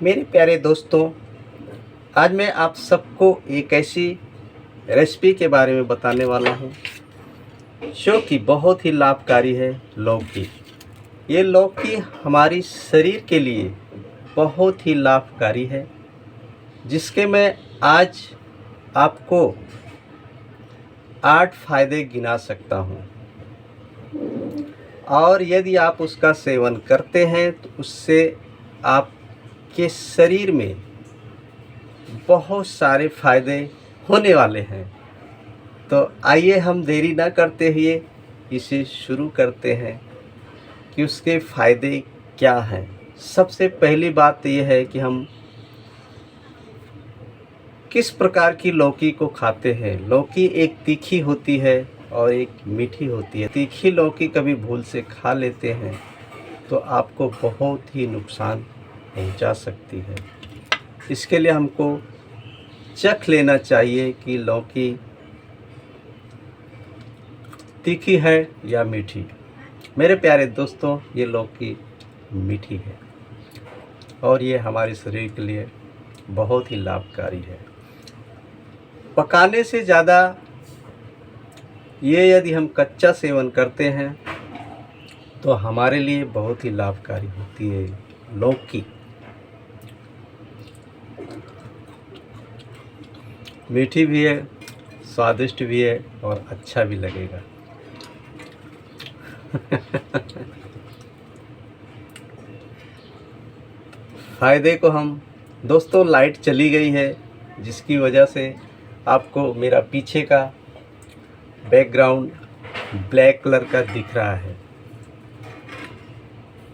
मेरे प्यारे दोस्तों, आज मैं आप सबको एक ऐसी रेसिपी के बारे में बताने वाला हूँ जो कि बहुत ही लाभकारी है। लौकी। ये लौकी हमारी शरीर के लिए बहुत ही लाभकारी है, जिसके मैं आज आपको 8 फायदे गिना सकता हूँ। और यदि आप उसका सेवन करते हैं तो उससे आपके शरीर में बहुत सारे फायदे होने वाले हैं। तो आइए हम देरी ना करते हुए इसे शुरू करते हैं कि उसके फायदे क्या हैं। सबसे पहली बात यह है कि हम किस प्रकार की लौकी को खाते हैं। लौकी एक तीखी होती है और एक मीठी होती है। तीखी लौकी कभी भूल से खा लेते हैं तो आपको बहुत ही नुकसान पहुंचा सकती है। इसके लिए हमको चख लेना चाहिए कि लौकी तीखी है या मीठी। मेरे प्यारे दोस्तों, ये लौकी मीठी है और ये हमारे शरीर के लिए बहुत ही लाभकारी है। पकाने से ज़्यादा ये यदि हम कच्चा सेवन करते हैं तो हमारे लिए बहुत ही लाभकारी होती है लौकी। मीठी भी है, स्वादिष्ट भी है और अच्छा भी लगेगा। फायदे को हम दोस्तों, लाइट चली गई है जिसकी वजह से आपको मेरा पीछे का बैकग्राउंड ब्लैक कलर का दिख रहा है,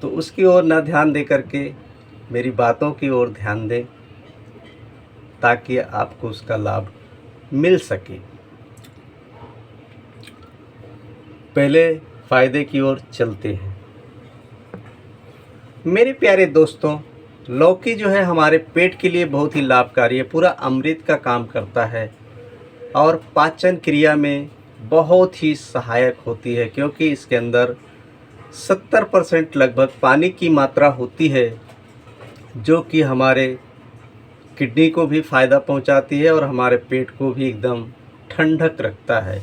तो उसकी ओर ना ध्यान दे करके मेरी बातों की ओर ध्यान दें ताकि आपको उसका लाभ मिल सके। पहले फायदे की ओर चलते हैं। मेरे प्यारे दोस्तों, लौकी जो है हमारे पेट के लिए बहुत ही लाभकारी है, पूरा अमृत का काम करता है और पाचन क्रिया में बहुत ही सहायक होती है, क्योंकि इसके अंदर 70% लगभग पानी की मात्रा होती है, जो कि हमारे किडनी को भी फ़ायदा पहुंचाती है और हमारे पेट को भी एकदम ठंडक रखता है।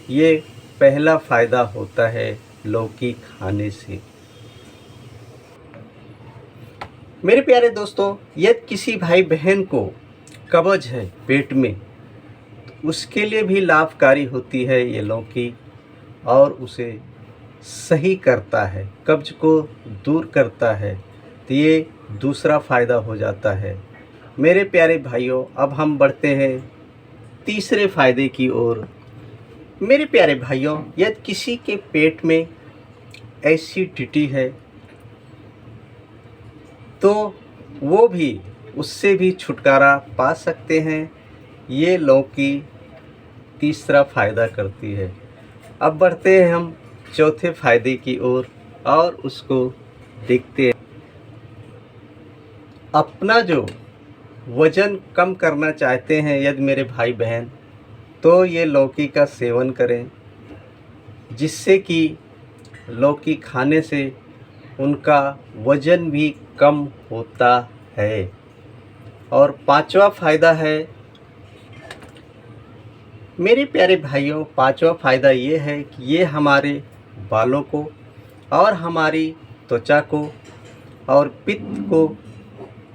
ये पहला फ़ायदा होता है लौकी खाने से। मेरे प्यारे दोस्तों, यदि किसी भाई बहन को कब्ज है पेट में, तो उसके लिए भी लाभकारी होती है ये लौकी और उसे सही करता है, कब्ज को दूर करता है। तो ये दूसरा फ़ायदा हो जाता है। मेरे प्यारे भाइयों, अब हम बढ़ते हैं तीसरे फ़ायदे की ओर। मेरे प्यारे भाइयों, यदि किसी के पेट में एसिडिटी है तो वो भी उससे भी छुटकारा पा सकते हैं। ये लौकी तीसरा फ़ायदा करती है। अब बढ़ते हैं हम चौथे फ़ायदे की ओर और उसको देखते हैं। अपना जो वज़न कम करना चाहते हैं यदि मेरे भाई बहन, तो ये लौकी का सेवन करें, जिससे कि लौकी खाने से उनका वज़न भी कम होता है। और पांचवा फ़ायदा है मेरे प्यारे भाइयों, पांचवा फ़ायदा ये है कि ये हमारे बालों को और हमारी त्वचा को और पित्त को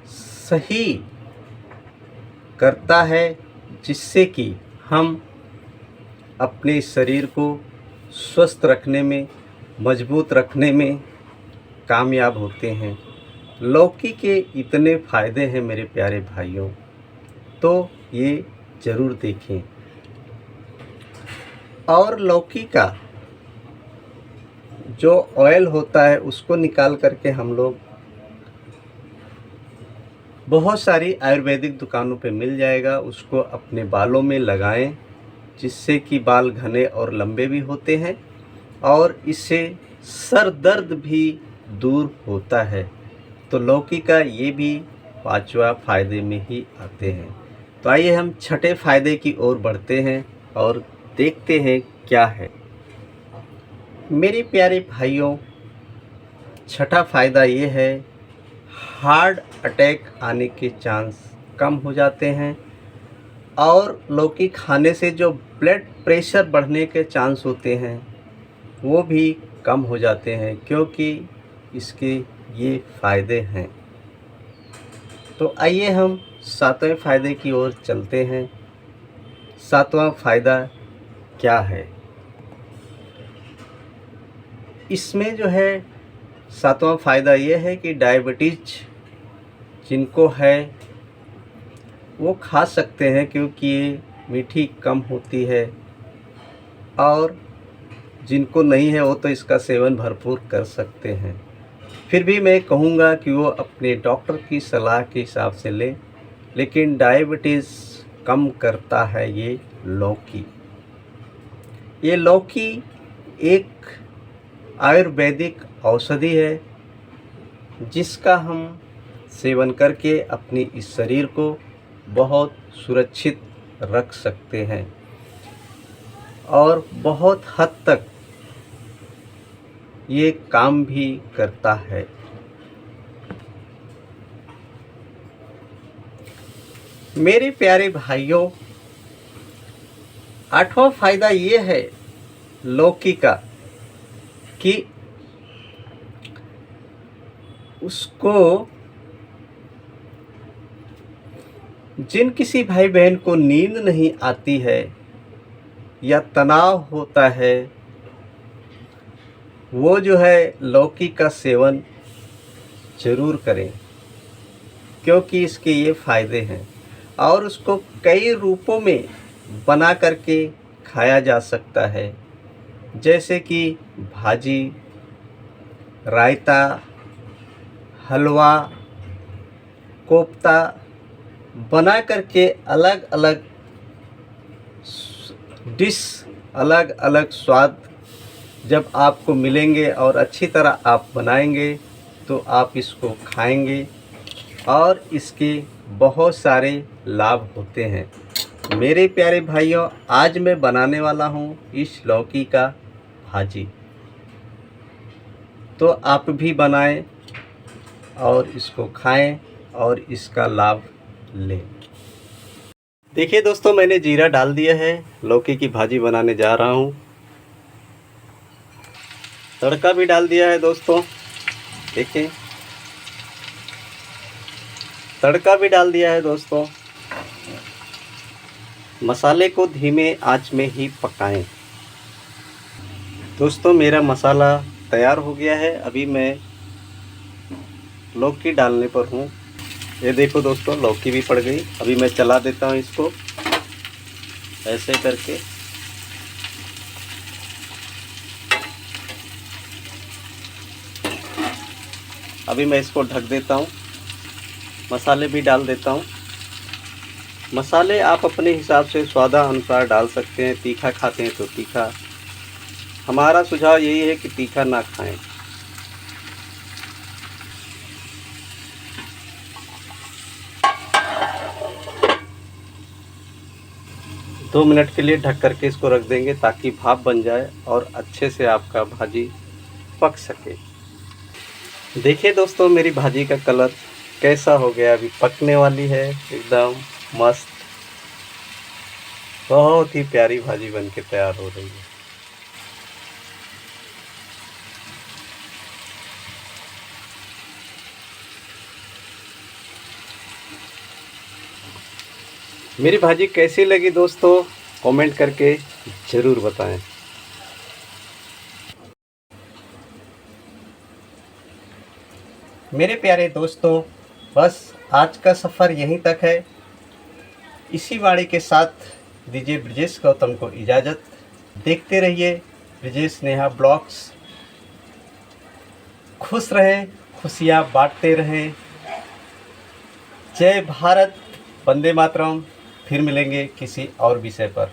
सही करता है, जिससे कि हम अपने शरीर को स्वस्थ रखने में, मजबूत रखने में कामयाब होते हैं। लौकी के इतने फ़ायदे हैं मेरे प्यारे भाइयों, तो ये ज़रूर देखें। और लौकी का जो ऑयल होता है उसको निकाल करके हम लोग बहुत सारी आयुर्वेदिक दुकानों पे मिल जाएगा, उसको अपने बालों में लगाएं, जिससे कि बाल घने और लंबे भी होते हैं और इससे सर दर्द भी दूर होता है। तो लौकी का ये भी पांचवा फ़ायदे में ही आते हैं। तो आइए हम छठे फ़ायदे की ओर बढ़ते हैं और देखते हैं क्या है। मेरे प्यारे भाइयों, छठा फ़ायदा ये है, हार्ट अटैक आने के चांस कम हो जाते हैं। और लौकी खाने से जो ब्लड प्रेशर बढ़ने के चांस होते हैं वो भी कम हो जाते हैं, क्योंकि इसके ये फ़ायदे हैं। तो आइए हम 7वें फ़ायदे की ओर चलते हैं। 7वां फ़ायदा क्या है? इसमें जो है 7वां फ़ायदा ये है कि डायबिटीज जिनको है वो खा सकते हैं, क्योंकि ये मीठी कम होती है। और जिनको नहीं है वो तो इसका सेवन भरपूर कर सकते हैं। फिर भी मैं कहूँगा कि वो अपने डॉक्टर की सलाह के हिसाब से लें। लेकिन डायबिटीज़ कम करता है ये लौकी। ये लौकी एक आयुर्वेदिक औषधि है जिसका हम सेवन करके अपनी इस शरीर को बहुत सुरक्षित रख सकते हैं और बहुत हद तक ये काम भी करता है। मेरे प्यारे भाइयों, 8वां फ़ायदा ये है लौकी का कि उसको जिन किसी भाई बहन को नींद नहीं आती है या तनाव होता है, वो जो है लौकी का सेवन ज़रूर करें, क्योंकि इसके ये फ़ायदे हैं। और उसको कई रूपों में बना करके खाया जा सकता है, जैसे कि भाजी, रायता, हलवा, कोफ्ता बना करके अलग अलग डिश, अलग अलग स्वाद जब आपको मिलेंगे और अच्छी तरह आप बनाएंगे तो आप इसको खाएंगे और इसके बहुत सारे लाभ होते हैं। मेरे प्यारे भाइयों, आज मैं बनाने वाला हूँ इस लौकी का भाजी। तो आप भी बनाएं और इसको खाएं और इसका लाभ लें। देखिए दोस्तों, मैंने जीरा डाल दिया है। लौकी की भाजी बनाने जा रहा हूँ। तड़का भी डाल दिया है दोस्तों। देखिए, तड़का भी डाल दिया है दोस्तों। मसाले को धीमे आंच में ही पकाएं। दोस्तों, मेरा मसाला तैयार हो गया है। अभी मैं लौकी डालने पर हूँ। ये देखो दोस्तों, लौकी भी पड़ गई। अभी मैं चला देता हूँ इसको ऐसे करके। अभी मैं इसको ढक देता हूँ। मसाले भी डाल देता हूँ। मसाले आप अपने हिसाब से स्वादानुसार डाल सकते हैं। तीखा खाते हैं तो तीखा। हमारा सुझाव यही है कि तीखा ना खाएं। दो मिनट के लिए ढक करके इसको रख देंगे ताकि भाप बन जाए और अच्छे से आपका भाजी पक सके। देखिए दोस्तों, मेरी भाजी का कलर कैसा हो गया। अभी पकने वाली है, एकदम मस्त। बहुत ही प्यारी भाजी बन के तैयार हो रही है। मेरी भाजी कैसी लगी दोस्तों, कमेंट करके ज़रूर बताएं। मेरे प्यारे दोस्तों, बस आज का सफ़र यहीं तक है। इसी वाणी के साथ दीजिए ब्रिजेश गौतम को इजाज़त। देखते रहिए ब्रिजेश नेहा ब्लॉग्स। खुश रहें, खुशियाँ बांटते रहें। जय भारत, वंदे मातरम। फिर मिलेंगे किसी और विषय पर।